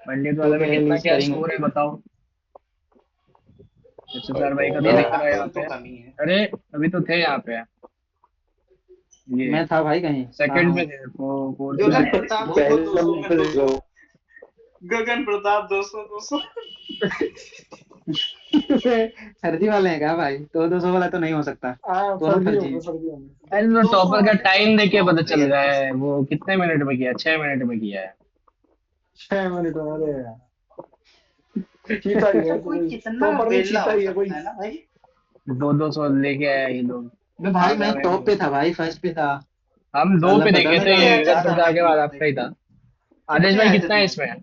पंडित तो वाले में क्या कितना रिलीज क्या करेंगे। स्कोर है बताओ। SSR भाई का तो मेरा दिख रहा है यहाँ स्कोर तो पे। कम ही है। अरे अभी तो थे यहाँ पे ये, मैं था भाई कहीं। हाँ सेकंड हाँ। पे थे, फोर्थ पे गगन थे। प्रताप देखो पहले 200 में नंबर पे 200। देखो। गगन प्रताप 200 200। फर्जी वाले हैं क्या भाई? 200 वाला तो नहीं हो सकता। हाँ दोनों फर्जी फर्जी होंगे, हैं। फर्जी होंगे। अरे तो 200 टॉपर का वाले टाइम देके पता बहुत चल रेयर रहा केस है है। वो कितने मिनट में किया, 6 मिनट में किया है। 6 मिनट में, अरे यार चीता ही अच्छा है तो कोई कोई। कितना टॉपर नहीं, वेला चीता हो ही है कोई। सकता है ना भाई। दो दो सौ लेके आया ये लोग। मैं भाई आधा मैं टॉप मैच पे था भाई, फर्स्ट पे था। हम दो साला पे पता देखे ना थे, कहाँ। कितने गगन ज्यादा प्रसाद भाई के बाद टॉप आपका पे? ही था। आदेश कितने भाई आए थे कितना है तुम्हारे? इसमें?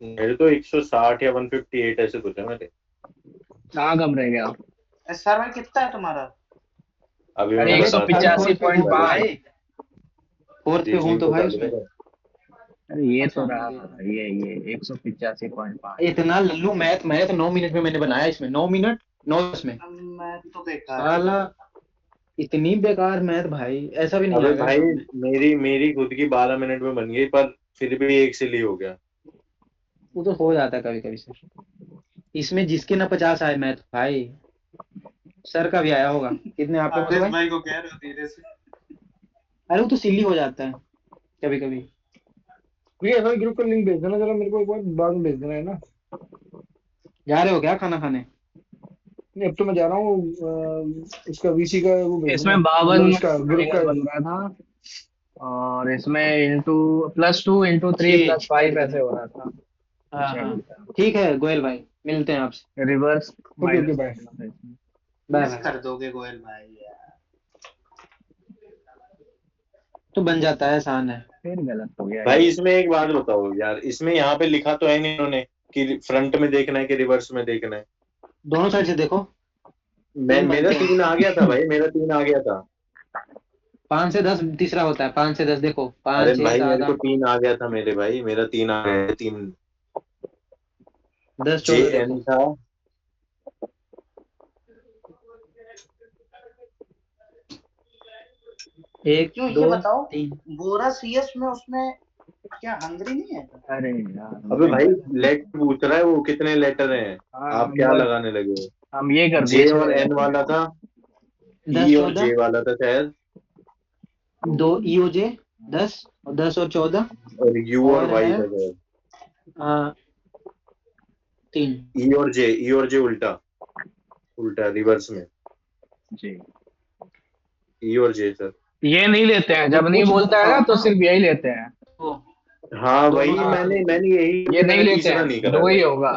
मेरे तो 160 या 158 ऐसे कुछ है मेरे। कहाँ कम रह गया? SR में कितना है तुम्हारा? अभी अरे मैं एक अबे सौ बताता अभी हूँ पिचासी फोर्थ पे पॉइंट हूँ तो पाँच भाई। फोर्थ पे जी हूँ जी तो को भाई चालू उसमें। करो। अरे ये तो अच्छा रहा, देख। ये 185.5। इतना लल्लू मैथ, मैथ 9 मिनट में मैंने बनाया इसमें, 9 मिनट 9 में। मैं तो बेकार है साला भाई। इतनी बेकार मैथ भाई, ऐसा भी नहीं अबे आएगा भाई एग्जाम में। मेरी खुद की 12 मिनट में बन गई, पर फिर भी एक से ली हो गया। वो तो हो जाता है कभी कभी सर। इसमें जिसके ना 50 आए मैथ भाई, सर का भी आया होगा। कितने आपके मुझे आदेश भाई? भाई को कह रहे हो धीरे से। अरे वो तो सिली हो जाता है कभी कभी। भैया ऐसा ग्रुप का लिंक भेज देना जरा मेरे को, एक बार बाद में भेज देना है ना। जा रहे हो क्या खाना खाने? नहीं, अब तो मैं जा रहा हूँ। उसका VC का वो भेज देना, इसमें मतलब 52 इसका ग्रुप फिगर का। बन रहा था, और इसमें इंटू +2 × 3 जी ऐड +5 ऐसे करें। हो रहा था। हाँ कुछ हाँ। ऐड था। ठीक है गोयल भाई, मिलते हैं आपसे। Reverse okay okay minus bye. करना था इसमें। Bye miss bye. कर दोगे गोयल भाई यार। तो बन जाता है, आसान है। फिर गलत हो गया भाई ये। इसमें एक बात बताओ यार, इसमें यहाँ पे लिखा तो है नहीं इन्होंने कि फ्रंट में देखना है कि रिवर्स में देखना है। दोनों साइड से देखो। मैं तीन मेरा बनते 3 आ गया था हैं। भाई, मेरा 3 आ गया था। 5 से 10 तीसरा होता है, 5 से 10 देखो, अरे पाँच छः भाई सात मेरे को आठ 3 आ गया था मेरे भाई, मेरा 3 आ गया, 3 दस जे चौदह एन देखो। था। एक क्यों दो ये बताओ, तीन। बोरा CS में उसमें क्या हंगरी नहीं है क्या? अरे यार अबे हमने भाई गलत। लेट पूछ रहा है वो कितने लेटर हैं। हाँ आप क्या लगाने लगे हो? हम ये कर दिए जे इसमें और एन गलत वाला था, दस ई और चौदह जे वाला था शायद। दो EOJ 10, और 10 और 14। और यू और और वाई है था शायद। 3। ई और जे उल्टा, उल्टा रिवर्स में। जी। ई और जे सर। ये नहीं लेते हैं, तो जब नहीं कुछ बोलता है ना बताओ तो ना। सिर्फ यही लेते हैं। तो हाँ दोनों वही साइड से मैंने देखो। मैंने यही ये करके नहीं मैंने लेते तीसरा हैं, नहीं करा दो ही भाई। होगा।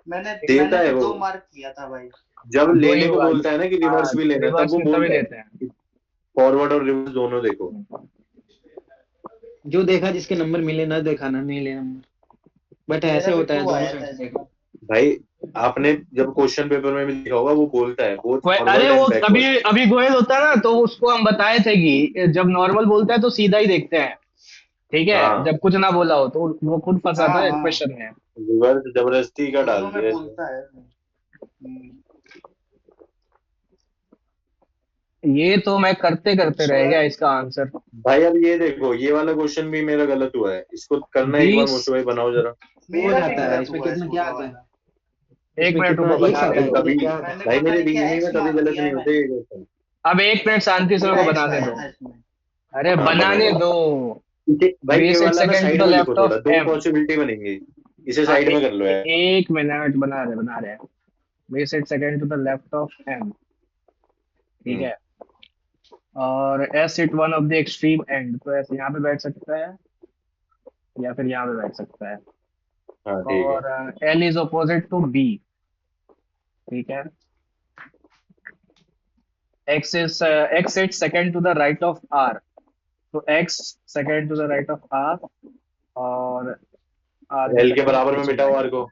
मैंने देता मैंने है भी वो, 2 मार्क किया था भाई। जब दो ही लेने को होगा। बोलता है ना कि हाँ रिवर्स भी लेना है तब रिवर्स वो में तभी बोलता लेते हैं। है। फॉरवर्ड और रिवर्स दोनों देखो। जो देखा, जिसके नंबर मिले, ना देखा ना मिले नंबर। बट ऐसे मेरा भी होता है, 2 दोनों आया साइड था से इसमें। देखो। भाई आपने जब क्वेश्चन पेपर में भी देखा होगा, वो बोलता है बोथ अरे फॉरवर्ड वो एंड अभी बैकवर्ड। अभी गोयल होता है ना तो उसको हम बताए थे कि जब नॉर्मल बोलता है तो सीधा ही देखते हैं, ठीक है, हाँ जब कुछ ना बोला हो तो वो खुद फंसा हाँ था हाँ, क्वेश्चन में। रिवर्स जबरदस्ती का दोनों डाल में दिया इसमें। बोलता है। ये तो मैं करते करते रह गया इसका आंसर। भाई अब ये देखो, ये वाला क्वेश्चन भी मेरा गलत हुआ है, इसको करना एक बार 20। मोशु भाई बनाओ जरा। हो मेरा भी जाता है। गलत इसमें हुआ है कितना क्या 16 आता है? वाला। एक इसमें मिनट कितना, रुको एक बनाने साथ भाई है, दो। कितना कभी क्या आता है? मैंने भाई पता मेरे नहीं क्या रीजनिंग में एक्स कभी मार्क गलत किया नहीं है होते मैंने। ये क्वेश्चन। अब 1 मिनट शांति से मेरे पूरा को एक्स बनाने आया दो। था इसमें। अरे हाँ बनाने बनाओ। दो। इसे भाई ये बेसिक वाला ना सेकंड टू साइड द में लिखो, लेफ्ट थोड़ा ऑफ दो एम। पॉसिबिलिटी बनेंगी। इसे हाँ साइड में कर लो यार। 1 मिनट बना रहे। Basic second to the left of M, ठीक हम्म। है। और S it one of the extreme end, तो ऐसे यहाँ पे बैठ सकता है या फिर यहाँ पे बैठ सकता है। हाँ ठीक है। और L is opposite to B, ठीक है। X it second to the right of R, तो X second to the right of R, और आर के एल के सेकंड बराबर में पीछे मिटाओ बैठ आर को।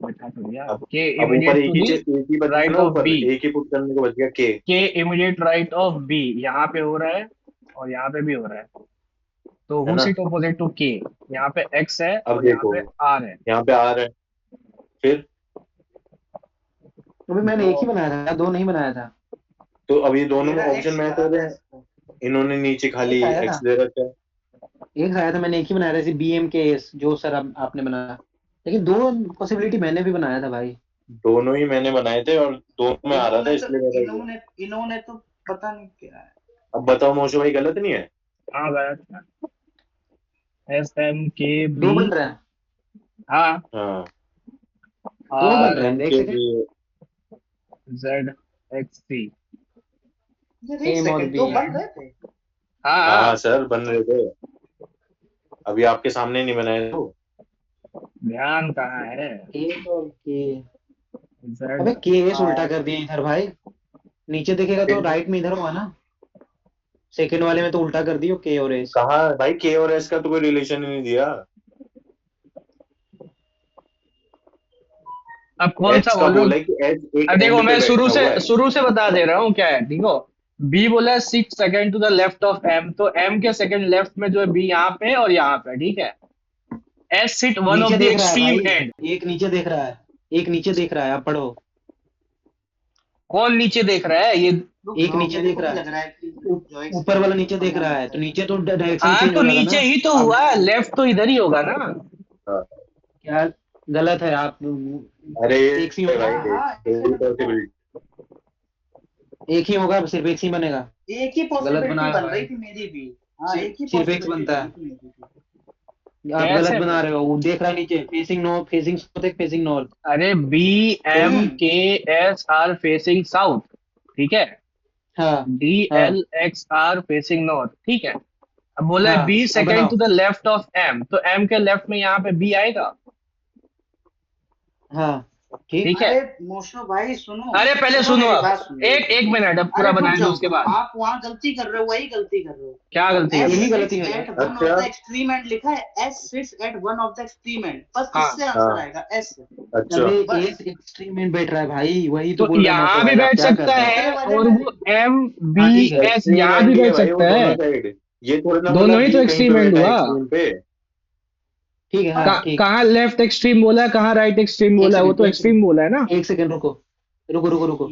बैठा तो दिया अब के अब ऊपर इमीडिएट टू दी एक ही बच गया राइट ना, ऑफ ऊपर बी। एक ही पुट करने को बच गया के। के इमीडिएट राइट ऑफ बी यहाँ पे हो रहा है और यहाँ पे भी हो रहा है, तो है हु ना? सिट अपोजिट टू के। यहाँ पे एक्स है अब और यहाँ देखो, पे आर है। यहाँ पे आर है, फिर अभी मैंने एक ही तो बनाया था, दो नहीं बनाया था। तो अब ये दोनों में मेरा ऑप्शन एक्स मैच हो करा रहे था हैं। इसको। इन्होंने नीचे खाली एक आया एक्स था। दे रखा है। एक आया था, मैंने एक ही बनाया था, जैसे BMKS जो सर आपने बनाया, लेकिन दो पॉसिबिलिटी मैंने भी बनाया था भाई। दोनों ही मैंने बनाए थे और दोनों में आ रहा था, इसलिए मैंने किया। इन्होंने तो पता नहीं क्या है। अब बताओ मोशो भाई, गलत नहीं है? हाँ गलत। SMKB। दो बन रहा है, हाँ। हाँ, दोनों बन रहे हैं, एक सेकंड। RMKB। ZXC। यार एक एम और सेकंड, बी। दो बन रहे थे। हाँ हाँ हाँ। सर, बन रहे थे, अभी आपके सामने नहीं बनाए तो। ध्यान कहाँ है? एक और के। Z अबे KS उल्टा R। कर दिया इधर भाई, नीचे देखेगा तो राइट में इधर होगा ना, सेकंड वाले में तो उल्टा कर दियो K और S। कहा भाई, के और एस का तो कोई रिलेशन ही नहीं दिया। अब कौन सा एच का बोलूं? बोला है कि एच एक अब देखो एंड पे मैं बैठा हुआ है। शुरू से बता दे रहा हूँ क्या है, ठीक हो। बी बोला है 6 second to the left of M, तो M के सेकंड लेफ्ट में जो है B यहाँ पे और यहाँ पे, ठीक है। S सिट वन ऑफ नीचे द देख रहा है एक्सट्रीम भाई, एंड। एक नीचे देख रहा है, एक नीचे देख रहा है, आप पढ़ो। कौन नीचे देख रहा है ये? रुक एक जाओ, नीचे मेरे देख को रहा भी है, लग रहा है कि जो एक ऊपर वाला नीचे देख रहा है, तो नीचे तो डायरेक्शन चेंज तो हो जाएगा नीचे ना। ही तो अब हुआ है, लेफ्ट तो इधर ही होगा ना। हाँ। क्या गलत है आप, अरे एक सी भाई, हाँ हाँ, दो पॉसिबिलिटी। एक ही होगा, सिर्फ एक सी बनेगा। एक ही गलत पॉसिबिलिटी बनाया बन भाई, रही थी मेरी भी। हाँ, एक ही सिर्फ एक पॉसिबिलिटी बनता बनी है। थी मेरी भी। आप कैसे? गलत बना रहे हो, वो देख रहा है नीचे, फेसिंग नॉर्थ, फेसिंग साउथ, एक फेसिंग नॉर्थ। अरे BMKS R फेसिंग साउथ, ठीक है। हाँ हाँ DLXR फेसिंग नॉर्थ, ठीक है। अब बोला है हाँ, B अब सेकंड बनाओ। To the left of M, तो M के लेफ्ट में यहाँ पे B आएगा, हाँ ठीक। ठीक है। अरे मोशो भाई सुनो, अरे पहले सुनो सुनो, मेरी अब बात सुनो। एक मिनट, अब पूरा अरे रुक बनाए दो जाओ, उसके बाद। आप वहाँ गलती कर रहे हो, वही गलती कर रहे हो। क्या गलती कर S रहे यही हो? गलती sits है at यार। one of अच्छा। the extreme end लिखा है, S sits at one of the extreme end, बस हाँ। इससे आंसर हाँ। आएगा S। अच्छा। अबे बस। एक एक्सट्रीम में बैठ रहा है भाई, वही तो तो बोल रहे हैं मौसो यहाँ भी भाई, आप बैठ क्या कर सकता रहे हो। है, दूसरे वाले और में वो हाँ ठीक है, MBS एक्सट्रीम यहाँ भी एंड ही है बैठ भाई, वो सकता दोनों है। साइड। ये थोड़ा ना बोला दोनों ही तो बी कहीं पे एक्सट्रीम एंड बैठा है हुआ। एक्सट्रीम पे। ठीक है, हाँ ठीक। कहाँ लेफ्ट एक्सट्रीम बोला है, कहाँ राइट एक्सट्रीम एक बोला है? वो सेकंड, तो एक सेकंड, एक्सट्रीम बोला है ना। एक सेकंड, रुको रुको रुको रुको।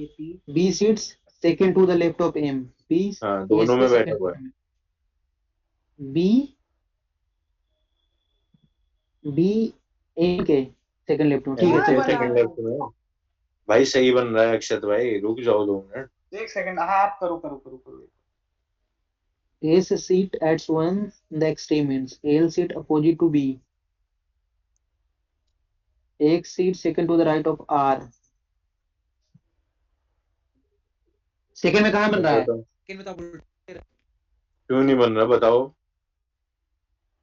B sits second to the left of M, B हाँ, एस दोनों के में बैठा सेकंड, हुआ है। बी बी ए के सेकंड लेफ्ट में, ठीक है एम हाँ के चलो ठीक सेकंड है। लेफ्ट में। भाई सही बन रहा है अक्षत भाई, रुक जाओ 2 मिनट। एक सेकंड, हाँ आप करो करो करो करो। S seat at one the extreme means L seat opposite to B, X seat second to the right of R. Second में कहाँ बन रहा है? बताओ सेकंड में तो आप क्यों नहीं बन रहा, बताओ।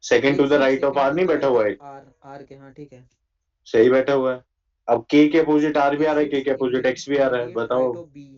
Second to the right of R नहीं बैठा हुआ है? आर आर के, हाँ ठीक है। सही बैठा हुआ है। अब के अपोजिट आर भी आ रहा है, के अपोजिट एक्स भी आ रहा है, बताओ। Right of B.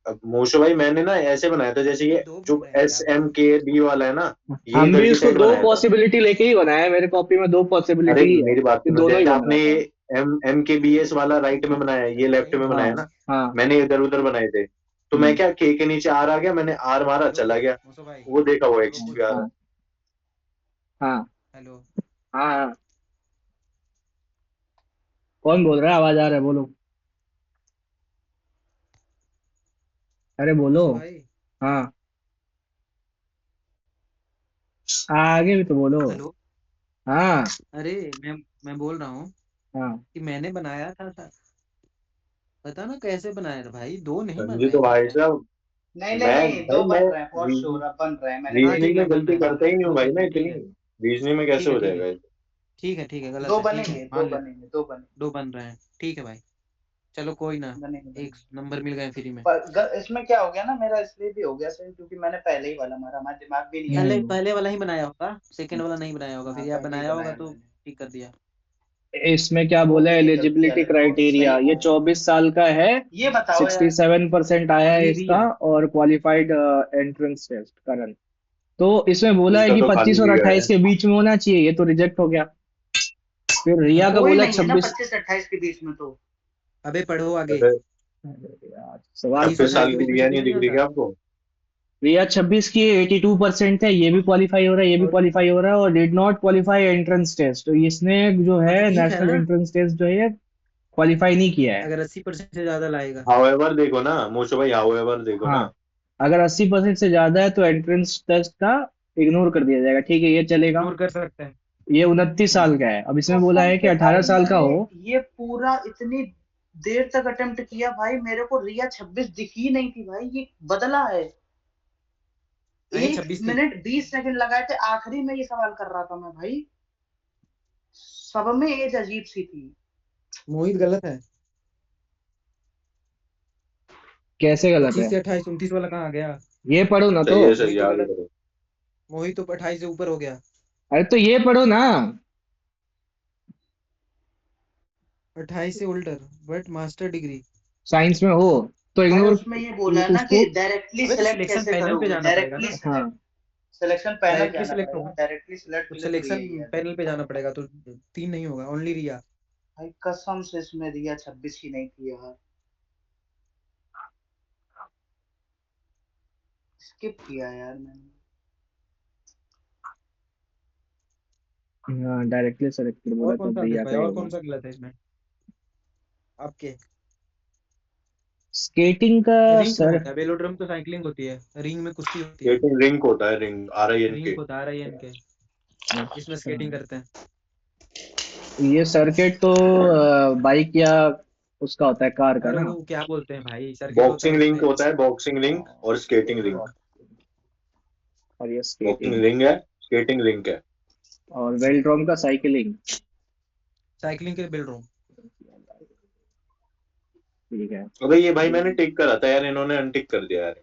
अब मोशो भाई, मैंने ना ऐसे बनाया था, जैसे ये दो जो बन रहे हैं क्या आपके? SMKB वाला है ना, ये हम इधर भी की इसको साइड दो बनाया था। पॉसिबिलिटी लेके ही बनाया है, मेरे कॉपी में दो अरे पॉसिबिलिटी है, मेरी बात ये सुनो, दोनों ही जैसे बन आपने रहा था। MKBS वाला राइट में बनाया, ये लेफ्ट में बनाया ना, हाँ मैंने इधर उधर बनाए थे। तो मैं क्या, के नीचे आर आ गया, मैंने आर मारा, चला गया, मोसो भाई, वो देखा वो हेलो एक्स भी आ रहा है। हाँ हेलो। हाँ हाँ। कौन बोल रहा है? आवाज आ रहा है, बोलो। अरे बोलो। मोसो भाई, हाँ आगे भी तो बोलो। हेलो। हाँ अरे मैं बोल रहा हूँ हाँ। कि मैंने बनाया था पता ना कैसे बनाया था भाई, दो नहीं बन समझे रहे तो हैं भाई क्या? साहब, नहीं नहीं मैं नहीं, भाई दो मैं बन रहे हैं फॉर रीजनिंग श्योर, अब बन रहे हैं, मैंने हाँ ठीक रीजनिंग है, में बन गलती रहे हैं, करता ही नहीं हूँ दो भाई बन मैं रहे हैं, ठीक इतनी। है रीजनिंग में ठीक कैसे है हो ठीक जाएगा है ये? ठीक है, गलत दो है, ठीक बनेंगे, है, दो मान ले, बनेंगे, दो बनेंगे, दो बन रहे हैं, ठीक है भाई, चलो कोई ना, बनेंगे एक बनेंगे। नंबर मिल गए फ्री में। इसमें क्या हो गया ना, मेरा इसलिए भी हो गया सर, क्योंकि मैंने पहले ही वाला मारा, हमारा दिमाग भी नहीं है। पहले हम्म। पहले वाला ही बनाया होगा, सेकंड वाला नहीं बनाया होगा, हाँ, फिर आप पहले ही बनाया होगा बनाया तो मैंने। ठीक कर दिया। इसमें क्या वो बोला है? मेरी गलती एलिजिबिलिटी अलग, वो क्राइटेरिया, सही ये है। 24 साल का है। ये बताओ यार। 67% आया है अभी भी इसका, है। और क्वालिफाइड एंट्रेंस टेस्ट करंट। तो इसमें बोला है इसका कि तो खाली 25 और भी गया 28 है। के बीच में होना चाहिए, ये तो रिजेक्ट हो गया। फिर रिया का कोई बोला नहीं है ना 26। 25-28 के बीच में तो। अबे पढ़ो आगे, अरे यार सवाल 25 और 26 28 साल के की बीच में रिया छब्बीस नहीं नहीं दिख रही होता। क्या आपको? रिया 26 की 82% है, ये भी क्वालिफाई हो रहा है, ये भी और क्वालिफाई हो रहा है, और did not qualify entrance test. तो इसने जो हाँ है तो ठीक है नेशनल ना, एंट्रेंस टेस्ट जो है क्वालिफाई नहीं किया है। अगर 80% से ज्यादा लाएगा। हाउएवर देखो ना मोशो भाई, हाउएवर देखो ना। हाँ, अगर 80% से ज्यादा है तो एंट्रेंस टेस्ट का इग्नोर कर दिया जाएगा, ठीक है, ये चलेगा। इग्नोर कर सकते हैं। ये 29 साल का है, अब इसमें बोला कसम है कि से 18 भाई साल का मैंने हो। ये पूरा इतनी देर तक अटेम्प्ट किया भाई, मेरे को रिया 26 दिखी नहीं थी भाई, ये बदला है। नहीं, 1 26 थी। मिनट 20 सेकंड लगाए थे, आखिरी में ये सवाल कर रहा था मैं भाई, सब में एज अजीब सी थी। मोहित गलत है। कैसे गलत 25 है? से 28, 29 वाला कहाँ गया? ये पढ़ो ना तो। सही है, वही सही है, तो आगे गलत। बढ़ो। मोहित तो 28 से ऊपर हो गया। अरे तो ये पढ़ो ना। 28 से उल्टर, बट मास्टर डिग्री। साइंस में हो तो अरे इग्नोर उसमें ये बोला है ना उसको। कि डायरेक्टली अबे तो सिलेक्ट सिलेक्शन कैसे पैनल पे करोगे, जाना पड़ेगा डायरेक्टली ना। हाँ, सिलेक्शन पैनल डायरेक्टली जाना सिलेक्ट पड़ेगा, होगा डायरेक्टली सिलेक्ट तो के लिए तो सिलेक्शन यही है। पैनल पे जाना पड़ेगा, तो 3 नहीं होगा, ओनली रिया। भाई कसम से इसमें रिया 26 की नहीं थी यार, स्किप किया यार मैंने। हाँ, डायरेक्टली सेलेक्टेड बोला और तो कौन सा भैया अनिल भाई, का ही और होगा। कौन सा गलत है इसमें आपके? स्केटिंग का रिंग क्या सर। होता है? वेलोड्रम तो साइकिलिंग होती है, रिंग में कुश्ती होती है। स्केटिंग रिंक होता है, रिंग RINK। रिंग होता है RIN के, इसमें स्केटिंग करते हैं। ये सर्किट तो बाइक या उसका होता है, कार का अरे ना। वो क्या बोलते हैं भाई, सर्किट होता है बॉक्सिंग रिंक उसमें। होता है, बॉक्सिंग रिंक और स्केटिंग रिंक। हाँ, और ये बॉक्सिंग स्केटिंग। रिंग है, स्केटिंग रिंक है। और वेल्ड्रॉम का साइकिलिंग। साइकिलिंग के वेलोड्रम। ठीक है। अबे ये भाई मैंने टिक करा था यार, इन्होंने अनटिक कर दिया यार।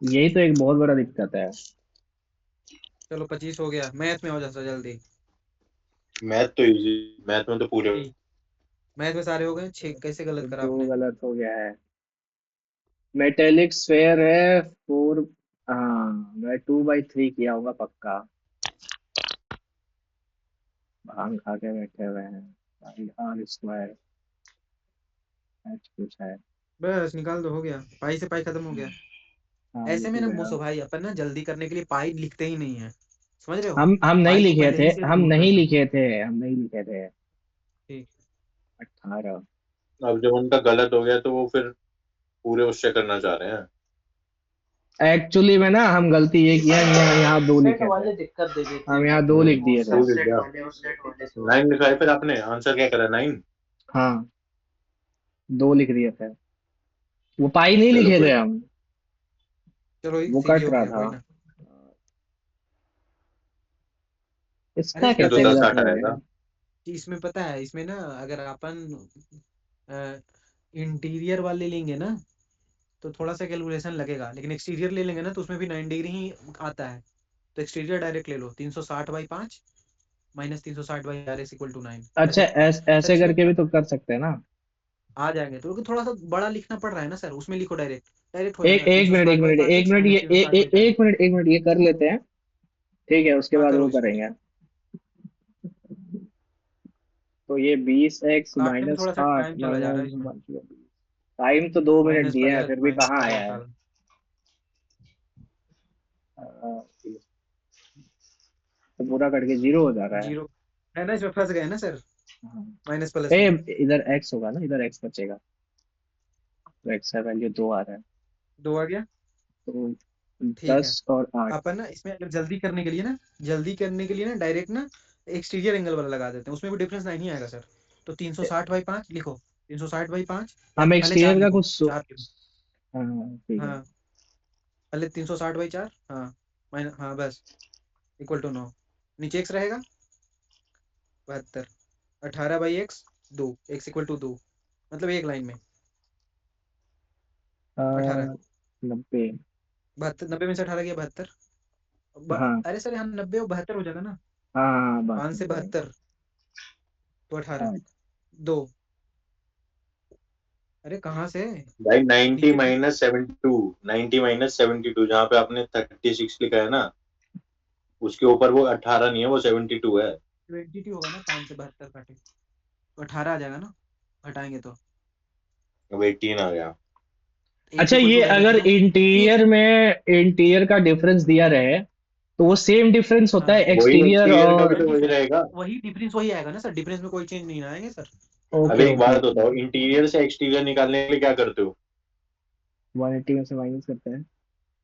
यही तो एक बहुत बड़ा दिक्कत है। चलो 25 हो गया। मैथ में हो जाता जल्दी। मैथ तो इजी, मैथ में तो पूरे। मैथ में सारे हो गए 6, कैसे गलत करा 2 आपने? गलत हो गया है। मेटेलिक स्फेयर है 4। हाँ, मैं 2/3 किया होगा पक्का। भांग खा के बैठे हुए हैं। R² H कुछ है। बस निकाल दो, हो गया। पाई से पाई खत्म हो गया। हाँ, ऐसे लिख में ना गया। मोसो भाई, अपन ना जल्दी करने के लिए पाई लिखते ही नहीं है, समझ रहे हो? हम नहीं पाई को लिखे पहले थे, ही से हम दूर नहीं रखना। लिखे थे, हम नहीं लिखे थे। ठीक। 18। अब जब उनका गलत हो गया तो वो फिर पूरे उससे करना चाह रहे हैं। एक्चुअली में ना हम गलती ये किया, यहाँ 2 सेट लिखे थे। वाले दिक्कत दे देते हम हैं यहाँ भाई, 2 वो लिख दिए थे। वो लिख सबसेट दिया। वाले और सेट वाले से 9 लिखा है, फिर आपने आंसर क्या करा? 9। हाँ, 2 लिख दिए थे। वो पाई नहीं चलो लिखे थे कोई। हम। चलो वो सीधी कट हो रहा गया, था। कोई ना। अरे इसका इसमें फिर तो कैसे पता है 10 क्या 8 गलत हो है आएगा। गया? कि इसमें पता है, इसमें ना अगर अपन इंटीरियर वाले लेंगे ना तो थोड़ा सा कैलकुलेशन लगेगा, लेकिन एक्सटीरियर ले लेंगे ना तो उसमें भी 9 डिग्री ही आता है। तो एक्सटीरियर डायरेक्ट ले लो, 360/5 माइनस 360/r=9। अच्छा, ऐसे। सर ऐसे इसमें करके भी तो कर सकते हैं ना। आ जाएंगे तो, लेकिन थोड़ा सा बड़ा लिखना पड़ रहा है ना सर, उसमें लिखो डायरेक्ट, डायरेक्ट हो एक जाएगा एक तीन सौ मिनट, साठ एक बाई मिनट, पाँच एक एक्स मिनट, ये माइनस 360/4। 1 मिनट ये कर लेते हैं। ठीक है, उसके हाँ बाद करो वो इसको। करेंगे। तो ये 20x काटने में माइनस थोड़ा सा आठ टाइम चला जा रहा है इसमें। माइनस टाइम तो 2 मिनट माइनस दिए हैं, प्लस फिर भी माइनस कहाँ प्लस आया है? निकालो। तो पूरा करके 0 हो जा रहा है। जीरो है ना, इसमें फंस गए ना सर, हाँ। माइनस प्लस में। इधर x होगा ना, इधर x बचेगा। तो x का वैल्यू 2 आ रहा है। 2 आ गया। तो ठीक है। 10 और 8। अपन ना इसमें अगर जल्दी करने के लिए ना डायरेक्ट ना एक्सटीरियर एंगल वाला लगा देते हैं, उसमें भी डिफरेंस नहीं आएगा सर। तो 360/5 लिखो, 360/5 या हम पहले 4 एक्सटीरियर का लिखो, कुछ 4 लिखो। हाँ, ठीक है। हाँ, पहले 360/4, हाँ माइनस, हाँ बस, इक्वल टू 9। नीचे x रहेगा 72। 18/x 2, x=2, मतलब एक लाइन में 18। 90। 72, 90 में से 18 गया 72। हाँ, अरे सर यहाँ 90 और 72 हो जाएगा ना, हाँ, हाँ, बात 5 नहीं से करेंगे। 72 तो 18। हाँ, 2। अरे कहाँ से? भाई 90 नीचे भी माइनस 72, 90 माइनस 72 जहाँ पे आपने 36 लिखा है ना, उसके ऊपर वो 18 नहीं है, वो 72 है। 22 होगा ना, 5 से 72 काटे तो 18 आ जाएगा ना, घटाएंगे तो। अब 18 आ गया। x अच्छा, इक्वल ये टू डायरेक्ट अगर ना, एक इंटीरियर में इंटीरियर का डिफरेंस दिया रहे तो वो सेम डिफरेंस होता हाँ। है वही एक्सटीरियर इंटीरियर का भी और तो वही रहेगा। वही डिफरेंस वही आएगा ना सर, डिफरेंस में कोई चेंज नहीं आएंगे सर। ओके अभी एक ओके बात बताओ, इंटीरियर से एक्सटीरियर निकालने के लिए क्या करते हो? 180 में से माइनस करते हैं।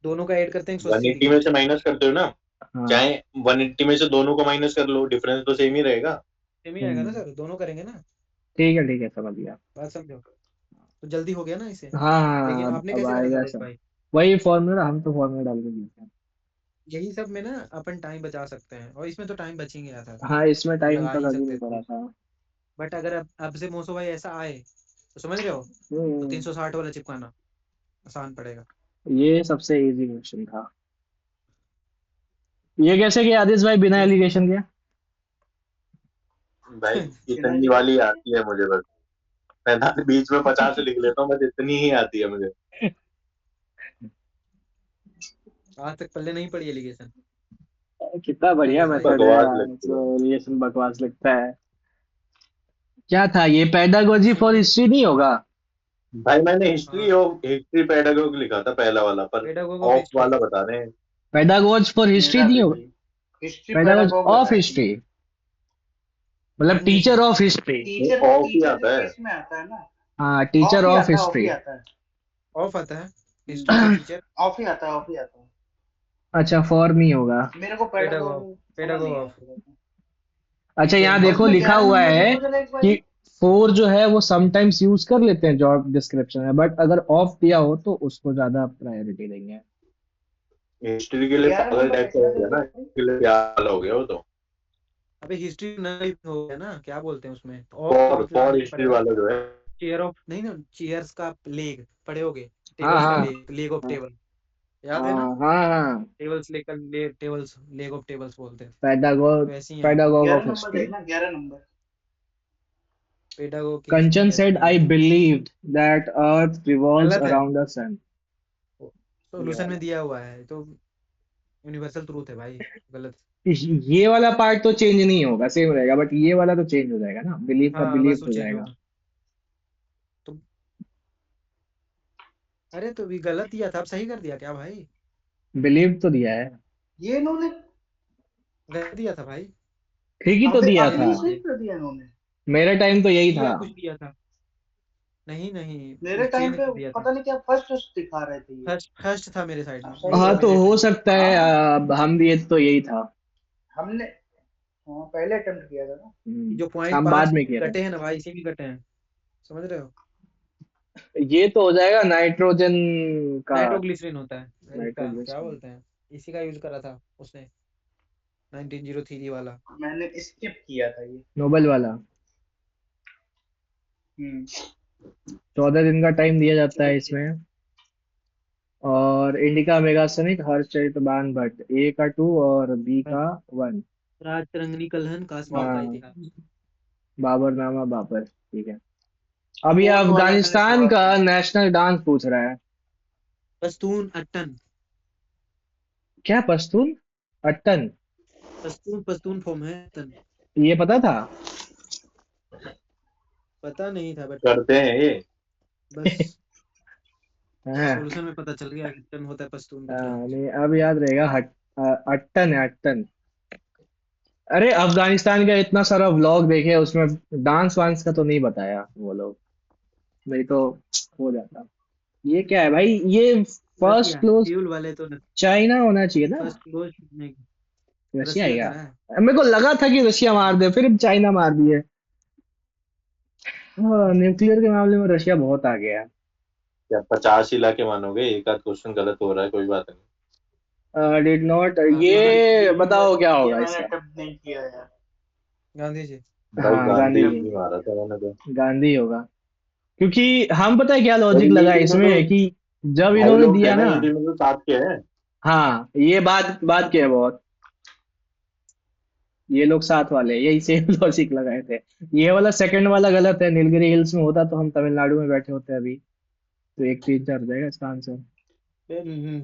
दोनों का ऐड करते हैं 180 180 डिग्री। में से माइनस करते हो ना, हाँ चाहे 180 में से दोनों को माइनस कर लो, डिफरेंस तो सेम ही रहेगा। सेम ही आएगा ना सर, दोनों करेंगे ना। ठीक है समझ गया। बात समझो, तो जल्दी हो गया ना इसे। हाँ हाँ लेकिन अब आपने अब कैसे करा आएगा नरेश सब। भाई? वही फॉर्मूला, हम तो फॉर्मूला डाल के दिए थे। यही सब में ना अपन टाइम बचा सकते हैं, और इसमें तो टाइम बच ही गया था, हाँ इसमें टाइम लगा तो ही लग ही सकते नहीं थे। पड़ा था। बट अगर अब से मोसो भाई ऐसा आए तो समझ रहे हो, तो हम्म, 360 वाला चिपकाना आसान पड़ेगा। ये सबसे इजी क्वेश्चन था। ये कैसे किया आदिश भाई बिना इस- एलिगेशन के? भाई बिना इतनी वाली एलिगेशन आती है मुझे बस, मैं बीच में 50 लिख लेता हूँ, बस इतनी ही आती है मुझे। आज तक पल्ले नहीं पड़ी एलिगेशन कितना बढ़िया आदिश भाई। मेथड है बकवास यार, लगती है। तो एलिगेशन बकवास लगता है। क्या था ये, पेडागोजी फॉर हिस्ट्री नहीं होगा? भाई मैंने हाँ, हिस्ट्री पेडागोग लिखा था पहला वाला, पर पेडागोग ऑफ ऑफ हिस्ट्री। वाला बता रहे हैं। पेडागोज फॉर हिस्ट्री मेरा नहीं भी होगा? वही हिस्ट्री पेडागोज पेडागोग ऑफ बताया तुमने। हिस्ट्री, मतलब हाँ जी teacher sir. Of history. Teacher of ही टीचर के आता है। केस में आता है ना। हाँ टीचर ऑफ ऑफ हिस्ट्री। ही आता है। ऑफ आता है हिस्ट्री का टीचर। ऑफ ही आता है, ऑफ ही आता है। अच्छा फॉर नहीं होगा। मेरे को पेडागोग, पेडागोग समझ पेडागोग नहीं ऑफ आया। अच्छा टीचर यहाँ इन और देखो इसमें लिखा 11 हुआ नंबर है लिखो जरा एक बार। कि फोर जो है वो समटाइम्स यूज कर लेते हैं जॉब डिस्क्रिप्शन में, बट अगर ऑफ दिया हो तो उसको ज्यादा प्रायोरिटी देंगे। हिस्ट्री के लिए 11 पागल नंबर टाइप का लिखना हो गया जल्दी ना, भाई। इसके लिए क्या हो गया वो तो। अबे हिस्ट्री नहीं हो गया ना, क्या बोलते हैं उसमें, ऑफ तो फॉर मतलब फॉर हमें हिस्ट्री पड़ेगा। वाला जो है। चेयर ऑफ नहीं ना, चेयर्स का लेग पढ़े होगे, हाँ टेबल्स का हाँ लेग, लेग ऑफ टेबल, याद है ना? हाँ हाँ हाँ। टेबल्स लेकर टेबल्स, लेग ऑफ टेबल्स बोलते हैं। पेडागोग, वैसे ही यहाँ पे पेडागोग 11 ऑफ नंबर हिस्ट्री। देखना, 11 नंबर। पेडागोग की हिस्ट्री कंचन कैसे said की I जाती believed that earth है? revolves गलत है, around the sun। ये सोल्यूशन में वाला, दिया हुआ है तो यूनिवर्सल ट्रूथ है भाई। गलत। ये वाला पार्ट तो चेंज नहीं होगा, सेम रहेगा, बट ये वाला तो चेंज हो जाएगा ना, बिलीव का हाँ बस बिलीव वो हो चेंज जाएगा। होगा तो। अरे तो भी गलत दिया था, अब सही कर दिया क्या भाई? बिलीव तो दिया है, ये इन्होंने गलत दिया था भाई। ठीक ही तो अबे दिया मेरे था। अभी टाइम सही कर दिया इन्होंने। मेरे टाइम तो यही था। दिया कुछ दिया था, नहीं मेरे नहीं टाइम चेंज पे कर दिया था। पता नहीं क्या फर्स्ट दिखा रहे थे ये। फर्स्ट फर्स्ट था मेरे साइड अब में, सही हाँ कर तो मेरे दिया। हो टाइम। सकता है हाँ हम दिए तो यही था। हमने पहले अटेम्प्ट किया था ना। जो पॉइंट हम बाद 5 में किए थे। कटे हैं ना भाई, इसी भी कटे हैं, समझ रहे हो? ये तो हो जाएगा नाइट्रोजन का। नाइट्रोग्लिसरीन होता है इसका, क्या नाइट्रोग्लिसरीन बोलते हैं, इसी का यूज करा था उसने 1903 वाला। मैंने स्किप किया था ये। नोबेल वाला। हम्म 14 दिन का टाइम दिया जाता है इसमें। और इंडिका मेगासेनिक हर्षचरितबान भट्ट, ए का 2 और बी का 1। राजतरंगिणी कलहन कश्मीर का हाँ इतिहास। बाबरनामा बाबर, ठीक है। अब ये फोर्थ वाला मैंने अफगानिस्तान छोड़ा का था। नेशनल डांस पूछ रहा है। पश्तून अट्टन। क्या पश्तून अट्टन? पश्तून पश्तून फॉर्म है अट्टन। ये पता था? पता नहीं था बट करते हैं ये। बस हाँ, सॉल्यूशन में पता चल गया कि अट्टन होता है पश्तून का क्या। नहीं अब याद रहेगा। अट्टन है अट्टन। अरे अफगानिस्तान का इतना सारा व्लॉग देखे, उसमें डांस वांस का तो नहीं बताया वो लोग, नहीं तो हो जाता। ये क्या है भाई, ये फर्स्ट रसिया क्लोज फ्यूल वाले तो चाइना होना चाहिए ना। फर्स्ट क्लोज नहीं, रशिया है रसिया क्या? करा है। मेरे को लगा था कि रशिया मार दे, फिर चाइना मार दिए। हाँ न्यूक्लियर के मामले में रशिया बहुत आगे है। क्या 50 ही लाके मानोगे? एक आध क्वेश्चन गलत हो रहा है, कोई बात नहीं। Did not, Gandhi ji. ये बताओ क्या ये होगा मैंने इसका? अटेम्प्ट नहीं किया यार। गांधी जी। भाई हाँ गांधी गांधी, जी मारा था मैंने तो। गांधी होगा। क्योंकि हम पता है क्या और लॉजिक ये लगा टीम में तो इसमें कि जब भाई इन्होंने लोग थे दिया ना, ना। ये टीम में तो साथ के हैं। हाँ ये बात बात क्या है बहुत, ये लोग साथ वाले हैं, यही सेम लॉजिक लगाए थे। ये वाला सेकंड वाला गलत है, नीलगिरी हिल्स में होता तो हम तमिलनाडु में बैठे होते अभी। तो 1 3 4 हो जाएगा इसका आंसर।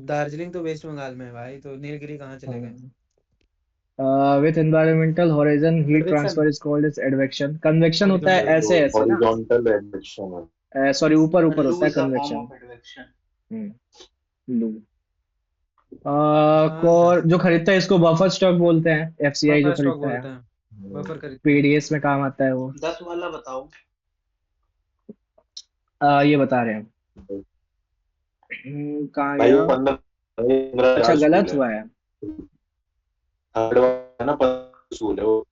दार्जिलिंग तो वेस्ट बंगाल में है भाई, तो नीलगिरी कहाँ चले गए? With environmental horizon heat advection. Transfer is called is advection. Convection होता है हॉरिजॉन्टल। ऐसे ऐसे ना, हॉरिजॉन्टल एडमिशन है। सॉरी ऊपर ऊपर होता है lose a form convection. Of advection. लू। कोर जो खरीदता है इसको बफर स्टॉक बोलते हैं, एफसीआई जो बफर स्टॉक खरीदता है, बोलते हैं, बफर खरीदते हैं। पीडीएस में काम आता है वो। 10 वाला बताओ। ये बता रहे हैं। कहाँ भाई गया? वो 15 अच्छा, स्कूल गलत है। हुआ है। थर्ड है ना, 15 स्कूल है वो।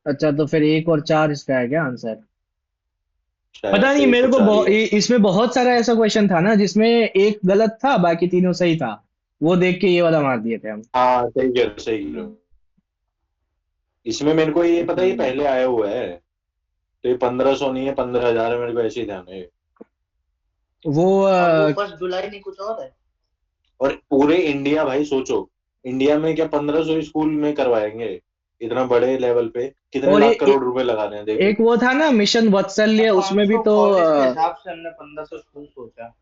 अच्छा, तो फिर 1 और 4 इसका है क्या आंसर? शायद पता नहीं, से एक मेरे और को 4 ही है। इसमें बहुत सारा ऐसा क्वेश्चन था ना जिसमें एक गलत था, बाकी तीनों सही था। वो देख के ये वाला मार दिए थे हम। हाँ सही कह रहे हो, सही कह रहे हो। इसमें मेरे को ये पता है, ये पहले आया हुआ है, तो ये 1500 नहीं है, 15,000 है, मेरे को ऐसे ही ध्यान है। वो और वो 1 जुलाई नहीं कुछ और है। और पूरे इंडिया, भाई सोचो, इंडिया में क्या 1500 स्कूल में करवाएंगे? इतना बड़े लेवल पे कितने और लाख करोड़ रुपए लगा रहे हैं, देखो। एक वो था ना मिशन वात्सल्य, उसमें भी 500 तो कॉलेज के हिसाब से हमने 1500 स्कूल सोचा।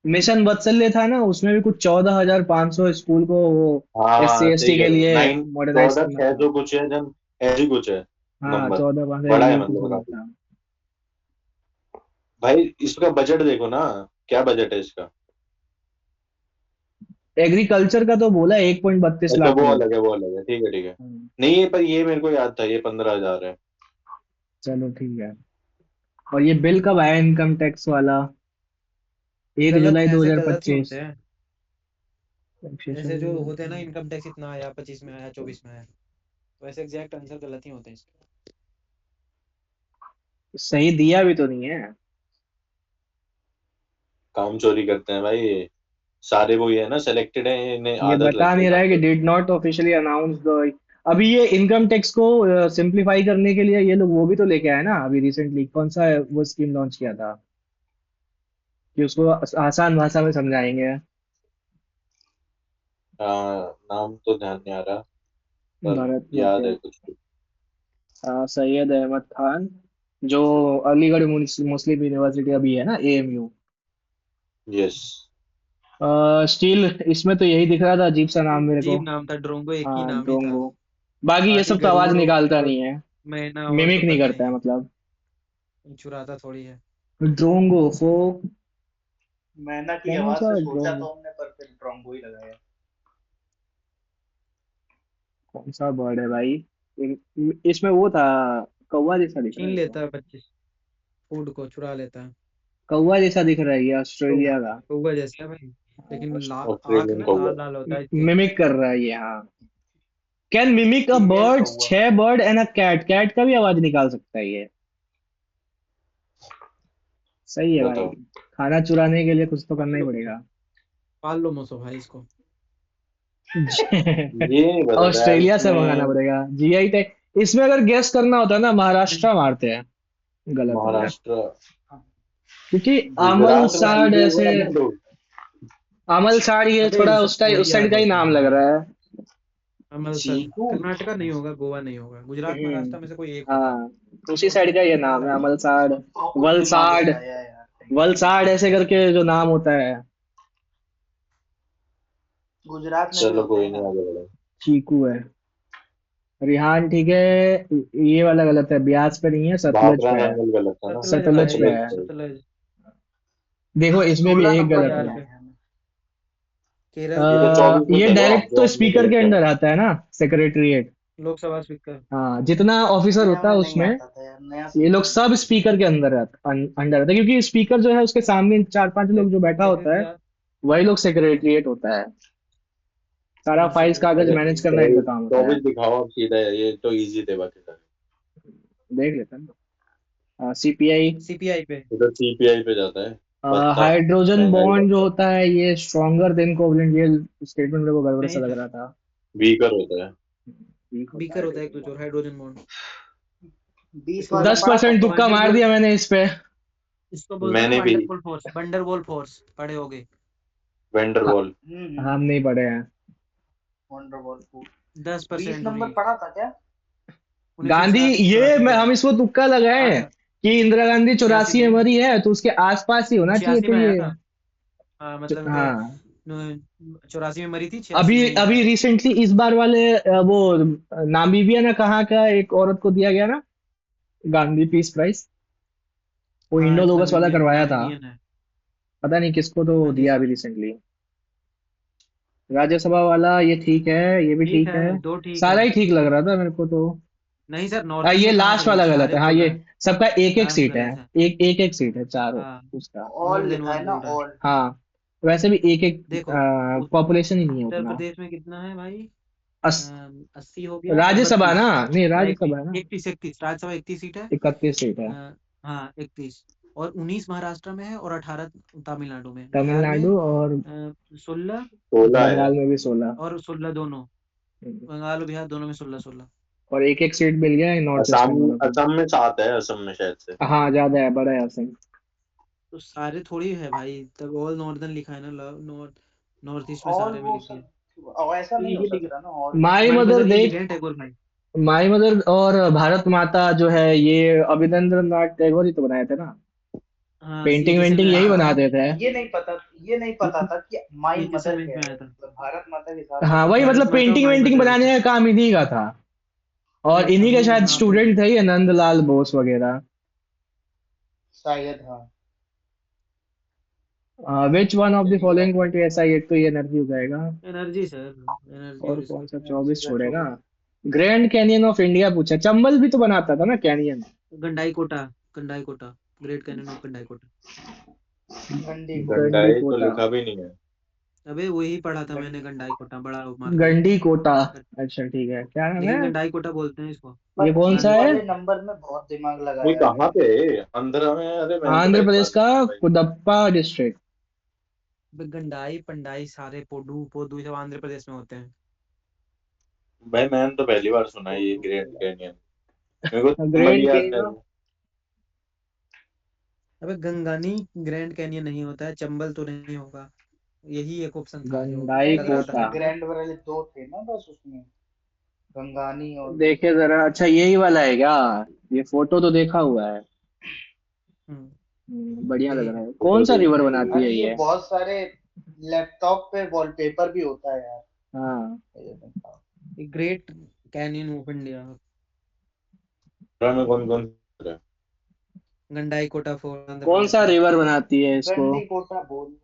मिशन वात्सल्य था ना, उसमें भी कुछ 14,500 स्कूल को वो हाँ SC हाँ सही ST कह के रहे हो, लिए 9 मॉडर्नाइज चौदह करना छह था। सौ कुछ है जन, ऐसी कुछ है हाँ, नंबर। 14,500 बड़ा है यही कुछ मतलब होगा काफी। था। भाई इसका बजट देखो ना, क्या बजट है इसका। एग्रीकल्चर का तो बोला 1.32 अच्छा लाख वो करोड़। अलग है, वो अलग है, ठीक है ठीक है। हम्म, नहीं ये पर ये मेरे को याद था, ये 15,000 है। चलो ठीक है। और ये बिल कब आया इनकम टैक्स वाला? एक गलत, जुलाई दो ऐसे हजार गलत ही पच्चीस होते हैं। ऐसे जो होते हैं ना, इनकम टैक्स इतना आया, 25 में आया, 24 में आया, वैसे एग्जैक्ट आंसर गलत ही होते हैं इसके। सही दिया भी तो नहीं है। काम चोरी करते हैं भाई ये, सारे वो ये है ना, सेलेक्टेड है, इन्हें ये आदत बता लग गई नहीं रहा काम है कि चोरी। Did not officially announce the. अभी ये इनकम टैक्स को सिंप्लीफाई करने के लिए ये लोग वो भी तो लेके आए ना, अभी रिसेंटली कौन सा वो स्कीम लॉन्च किया था कि उसको आसान भाषा में समझाएंगे। नाम तो ध्यान नहीं आ रहा, पर भारत याद लेके है कुछ कुछ। सैयद अहमद खान, जो अलीगढ़ मुस्लिम यूनिवर्सिटी अभी है ना, AMU। यस। स्टील, इसमें तो यही दिख रहा था, अजीब सा नाम मेरे को। अजीब नाम था, ड्रोंगो एक ही हाँ, नाम ही था। ड्रोंगो। बाकी ये बाकी सब तो आवाज गरुड़ निकालता और नहीं है, मैना और तो मिमिक नहीं पता करता है नहीं, मतलब। चुराता थोड़ी है। ड्रोंगो वो मैना की कौन आवाज सा से सोचा ड्रोंगो? तो हमने, पर फिर ड्रोंगो ही लगाया। कौन सा बर्ड है भाई? इसमें वो था, कौवा जैसा दिख रहा छीन है ये। लेता है 25, फूड को चुरा लेता है। कौवा जैसा दिख रहा है ये, कौ- ऑस्ट्रेलिया का। कौवा जैसा है भाई, लेकिन आँख ऑस्ट्रेलियन ना कौवा। लाल लाल होता है इसके। मिमिक कर रहा है ये, हाँ। Can mimic a female bird, कौवा। 6 bird and a cat, cat का भी आवाज निकाल सकता है ये। सही है भाई। बताओ। खाना चुराने के लिए कुछ तो करना ही पड़ेगा। पाल लो मोसो भाई इसको। ये नहीं पता था यार ऑस्ट्रेलिया से मंगाना इसमें। पड़ेगा GI टैग। इसमें अगर गेस करना होता ना, महाराष्ट्र मारते हैं। गलत हो गया, महाराष्ट्र। क्योंकि आमल गुजरात में साड़ सीधे ऐसे। हुआ ना लोग। आमल साड़ ये अबे ये थोड़ा सब उस टाइप थोड़ी उस साइड याद का ही होता नाम है लग भाई। रहा है। अमृतसर चीकू। कर्नाटका नहीं होगा, गोवा नहीं होगा, गुजरात महाराष्ट्र में से कोई एक होगा। हाँ, उसी साइड का ये नाम है, अमल साड़। बहुत दिमाग वलसाड़। लगाया यार कहीं पे भी। वलसाड़ ऐसे करके जो नाम होता है। गुजरात में भी चलो होते कोई हैं नहीं, ना। आगे बढ़ो। चीकू है। रिहान ठीक है। ये वाला गलत है, ब्यास पे नहीं है, सतलज भाखड़ा पे है। नंगल गलत था ना। सतलज सतलज भाई, पे सतलज है। सही। सतलज। देखो इसमें भी 16 एक नंबर गलत बिहार है। मिला पे, है हमें। केरल ये पे तो है। 24 में ये चलो, आप डायरेक्ट जो तो हमने स्पीकर गलत के किया। अंडर आता है ना, सेक्रेटरीट। लोकसभा स्पीकर। हाँ, जितना ऑफिसर ये होता है हमें नहीं उसमें, आता था यार, नया ये सीख लोग रहे हैं। सब स्पीकर के अंदर अंडर आता है, क्योंकि स्पीकर जो है उसके सामने 4-5 लोग जो बैठा होता है, सेक्रेटरी। वही लोग सेक्रेटरीट होता है। सारा हाँ फाइल्स कागज अच्छा सेक्रेटरी मैनेज वही करना है। इनका काम होता है। 24 दिखाओ अब सीधा, ये तो इजी थे बाकी सारे। देख लेते हैं ना। CPI। सीपीआई पे। इधर सीपीआई पे जाता है। बत्ता। हाइड्रोजन महंगाई बॉन्ड जो बत्ता। होता है ये स्ट्रॉन्गर देन कोवलेंट, ये स्टेटमेंट मेरे को गड़बड़ सा नहीं लग था, रहा था। वीकर होता है। ठीक होता है बीकर होता है एक तो, हाइड्रोजन जोर बॉन्ड। Hydrogen bond. 20 इसको वाला बोलते दस हैं पढ़ा था परसेंट क्या? तुक्का मार वंडर, दिया मैंने इस पे। इसको बोलते हैं ना मैंने भी। वंडरबॉल फोर्स, वंडरबॉल फोर्स पढ़े होगे। हाँ, वेंडरवॉल। हम नहीं पढ़े हैं। वंडरबॉल फूड। 20 10% number free. पढ़ा था क्या? गांधी, 1984 मैं में हम इसको तुक्का लगाए आया हैं था। कि इंदिरा गांधी 86 84 में में, मरी है, तो उसके आसपास ही होना चाहिए 86 फिर में आया ये। था। हाँ मतलब कि हाँ, 84 में मरी थी, 86 अभी में ही अभी आया था। रिसेंटली इस बार वाले वो नामीबिया ना कहाँ का एक औरत को दिया गया ना, गांधी पीस प्राइज। वो हाँ इंडो एक लोगस वाला नमीबियन, करवाया था। नामीबियन है। पता नहीं किसको तो पता नहीं दिया इसका। अभी रिसेंटली। राज्यसभा वाला ये ठीक है, ये भी ठीक ठीक है, है। दो ठीक सारा है। ही ठीक लग रहा था मेरे को तो। नहीं सर, ये नॉर्दर्न में कहाँ लास्ट सही है, वाला गलत सारे है। हाँ, बोल ये रहे हैं। सबका एक एक लास्ट सीट है। गलत है। एक एक एक सीट है चारों हाँ, उसका। ऑल मोर देन लिखा वन है ना, बोल रहे हैं। ऑल। हाँ, वैसे भी एक एक देखो, पॉपुलेशन ही नहीं है उत्तर उतना। प्रदेश में कितना है भाई? अस, 80 हो गया और राज्यसभा ना, 32। नहीं राज्यसभा है ना, 31 राज्यसभा 31 सीट है। 31 सीट है। हाँ 31। और 19 महाराष्ट्र में है और 18 तमिलनाडु में। बिहार में तमिलनाडु और 16 16 है। बंगाल में भी 16। और 16 दोनों। बंगाल और बिहार दोनों में 16-16। और एक एक सीट मिल गया है नॉर्थ ईस्ट असम वालों को। असम में 7 है, असम में शायद से। हाँ, ज्यादा है, बड़ा है असम। तो सारे थोड़ी है भाई, तब ऑल नॉर्दर्न लिखा है ना, नॉर्थ ईस्ट में ऑल सारे में वो लिख दिया। सब, और ऐसा तो नहीं हो यही लिख, सकता ना, all. My my mother mother ये लिखे देख, हैं टैगोर भाई। माई मदर और भारत माता जो है ये अभिनंद्रनाथ टैगोर ही तो बनाए थे ना। हाँ, ये पेंटिंग जैसे वेंटिंग यही मैं बनाते थे। ये नहीं पता था कि माई ये जैसे मदर में क्या आया है, था। मतलब भारत माता के साथ साथ हाँ, वही भारत मतलब माता और पेंटिंग माई वेंटिंग मदर बनाने ऐसे। का काम इन्हीं का था। और इन्हीं के अभी शायद यहाँ पे स्टूडेंट थे ये नंदलाल बोस वगैरह। शायद, हाँ। विच वन ऑफ द चलिए फॉलोइंग अब, पॉइंट ऐसा, ये तो ये एनर्जी हो जाएगा। एनर्जी सर, एनर्जी और और कौन इसका। सा एनर्जी 24 का छोड़ेगा। छोड़। ग्रैंड कैनियन ऑफ इंडिया पूछा, चंबल भी तो बनाता था ना canyon. Gandikota, Gandikota, great canyon of Gandikota. Gandikota. गंडी गंडाई तो कोटा। लिखा भी नहीं है। अबे वही पढ़ा था मैंने, गंडी गंडाई कोटा। कोटा बड़ा मार्क है। गंडी कोटा। अच्छा ठीक है, क्या नाम है। लेकिन गंडाई कोटा बोलते हैं इसको। ये कौन सा 25 है। वाले नंबर में बहुत दिमाग ये लगाया कहाँ है। पे है? आंध्र में? अरे मैंने तो आंध्र पहली बार प्रदेश का सुना है भाई। कुदप्पा डिस्ट्रिक्ट। गंडाई पंडाई सारे पोडू पोदू सब आंध्र प्रदेश में होते हैं। भाई मैंने तो पहली बार सुना है ये ग्रेट कैनियन। मेरे को चंबल ग्रैंड याद है। कैनियन। अबे गंगानी ग्रैंड कैनियन नहीं होता है, चंबल तो नहीं होगा। यही एक ऑप्शन था जो गंडाई लग नहीं, रहा था कोटा। मेरे को। ग्रैंड वाले दो थे ना बस उसमें, गंगानी और देखे जरा, अच्छा यही वाला है क्या। ये फोटो तो देखा हुआ है। हम्म, बढ़िया लग यही रहा है। है। फोटो कौन सा रिवर देखी बनाती हुई अरे है ये ये। बहुत सारे लैपटॉप पे वॉलपेपर भी होता है यार। हाँ, ये देखो। Great canyon of India. है में कौन कौन है? गंडाई कोटा फॉर आंध्र कौन प्रदेश सा में। रिवर बनाती है इसको। गंडी कोटा बोल।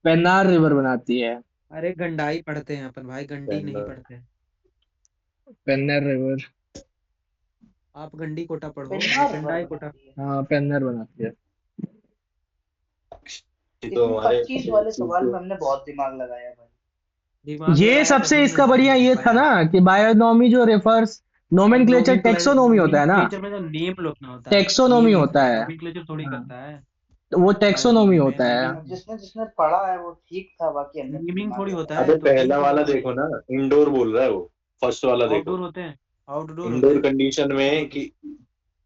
पेन्नार रिवर बनाती है। अरे गंडाई पढ़ते हैं अपन भाई, गंडी नहीं पेन्नर। पढ़ते हैं। पेन्नर रिवर। आप गंडी कोटा पढ़ो, पेन्नार रिवर गंडाई कोटा। बनाती है। हाँ, पेन्नर बनाती है। ये तो इसमें हमारे 25 वाले सवाल सीपीओ। में हमने बहुत दिमाग लगाया भाई। दिमाग ये लगाया सबसे तभी इसका मैंने बढ़िया लिख ये था पाया। ना कि बायोनॉमी जो रेफर्स नोमेनक्लेचर टेक्सोनोमी होता है ना। नोमेनक्लेचर में तो नेम लिखना होता है, टेक्सोनोमी नेम लिखना होता है, है। नोमेनक्लेचर थोड़ी हाँ, करता है। तो वो टेक्सोनोमी बायोनॉमी में होता है। नेमिंग, जिसने जिसने पढ़ा है वो ठीक था, बाकी हमने तो नेमिंग दिमाग थोड़ी होता लगाया। है, अबे तो नेम पहला थोड़ी वाला होता है। देखो ना, इंडोर बोल रहा है वो। फर्स्ट वाला आउटडोर देखो। होते हैं, आउटडोर होते इंडोर हैं। कंडीशन में कि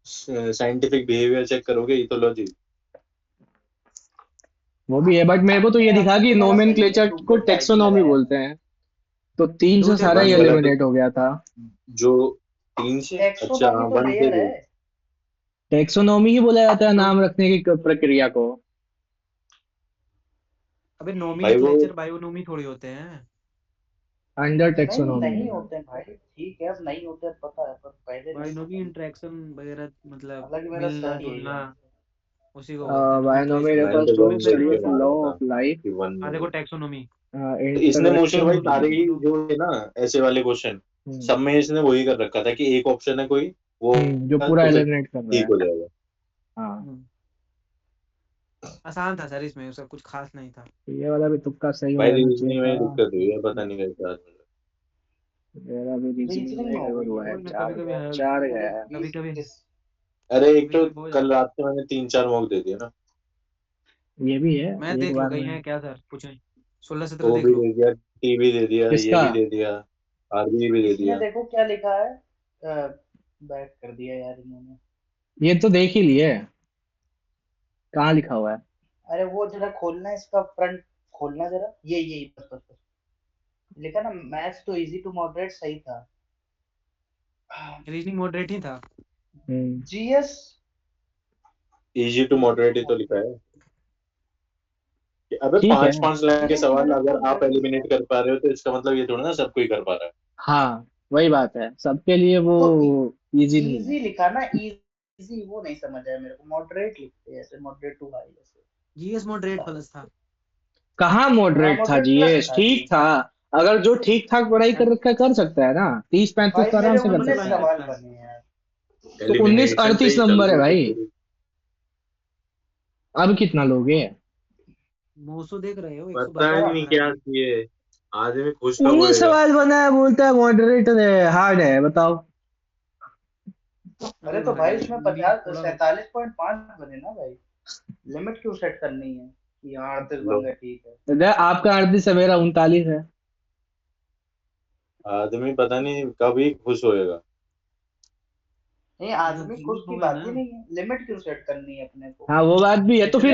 साइंटिफिक बिहेवियर चेक करोगे इथोलॉजी। वो भी है, बट मेरे को तो नहीं, ये दिखा हमने कि तो बड़ा सही है, नोमेनक्लेचर को 2.5 ही टेक्सोनोमी लगाया बोलते था। हैं। तो 3 से सारा पेपर ही वन में गलत है। एलिमिनेट हो गया था। जो 3 से अच्छा, टेक्सोनॉमी हाँ तो 1 से रेयर है। 2। टेक्सोनोमी ही बोला जाता है तो नाम रखने की प्रक्रिया को। अबे भाई वो नोमेनक्लेचर बायोनोमी थोड़ी होते हैं। अंडर नहीं, टेक्सोनोमी। नहीं होते हैं भाई, ठीक है, अब नहीं होते हैं, पता है, पर पहले नहीं बायोनोमी पता था। इंटरेक्शन वगैरह, मतलब हालांकि मेरा मिलना सही है जुलना, यार। उसी को बोलते हैं बायोनोमी नोमेनक्लेचर होता मैंने है। रेफर्स तो टू बस देख स्टडी के ऑफ नोमेनक्लेचर, लॉ मारा था ऑफ लाइफ। कि 1 में देखो हो। टैक्सोनॉमी। इसने मोस्टली भाई सारे ही इंटरेक्शन। जो है ना, ऐसे वाले क्वेश्चन सब में इसने वही कर रखा था कि एक ऑप्शन है कोई वो जो पूरा तो फिर एलिमिनेट कर रहा ठीक है। हो जाएगा। हाँ, आसान था सर, इसमें उसका कुछ खास नहीं था। ये वाला भी तुक्का सही हो भाई जाना चाहिए रीजनिंग में था। ही दिक्कत हुई है, पता नहीं कैसे आज मुझे। मेरा भी रीजनिंग रीजनिंग में में हो गड़बड़ गई हुआ है, है, वही ना, चार कभी कभी गया, है, चार पूरे गया है। कभी 20 कभी, 21। अरे एक कभी तो कभी हो कल जाता है। रात से मैंने 3-4 मॉक दे दिया ना। ये भी है। मैं एक देख लो बार गई में है क्या सर, पूछे 16-17 वो देख भी लो। दे दिया, टी भी दे दिया, ये किसका। भी दे दिया, आरबी भी दे इसमें दिया। देखो क्या लिखा है, बैक कर दिया यार इन्होंने। ये तो देख ही लिए। कहाँ लिखा हुआ है। अरे वो जरा खोलना है, इसका फ्रंट खोलना जरा, ये बस बस बस। लिखा ना, मैथ्स तो इजी टू मॉडरेट, सही था। रीजनिंग मॉडरेट ही था। जीएस इजी टू मॉडरेट ही तो लिखा है कि अबे ठीक है। 5-5 लाइन के ये सवाल मेरे को अगर आप लग एलिमिनेट कर पा रहे हो तो इसका मतलब ये थोड़ा ना सब कोई कर पा रहा है। हाँ, वही बात है, सबके लिए वो तो इजी नहीं है। इजी लिखा ना, इजी वो नहीं समझ आया मेरे को, मॉडरेट लिखते हैं ऐसे, मॉडरेट टू हाई ऐसे। जीएस मॉडरेट प्लस था। कहाँ हाँ, मॉडरेट था मॉडरेट प्लस जीएस, था ठीक जी। था। अगर जो ठीक ठाक पढ़ाई कर रखा है कर सकता है ना, 30-35 भाई तो आराम मेरे से कर 19 सकता है। सवाल बने यार। तो 19-38 नंबर है भाई। अब कितना लोगे? 900 देख रहे हो, पता 172 नहीं बना क्या है। किए, आदमी खुश कब 19 होएगा। सवाल बना है, बोलता है मॉडरेटर है, हार्ड है, बताओ। अरे तो भाई उसमें 47.5 बने ना भाई, लिमिट क्यों सेट करनी है कि 38 लो, बन गए ठीक है। तो आपका 38 है, मेरा 39 है। आदमी पता नहीं कब ही खुश होएगा। नहीं जब आदमी खुश जीवित की होगा बात ना। ही नहीं है, लिमिट क्यों सेट करनी है अपने को। हाँ वो बात भी है, तो फिर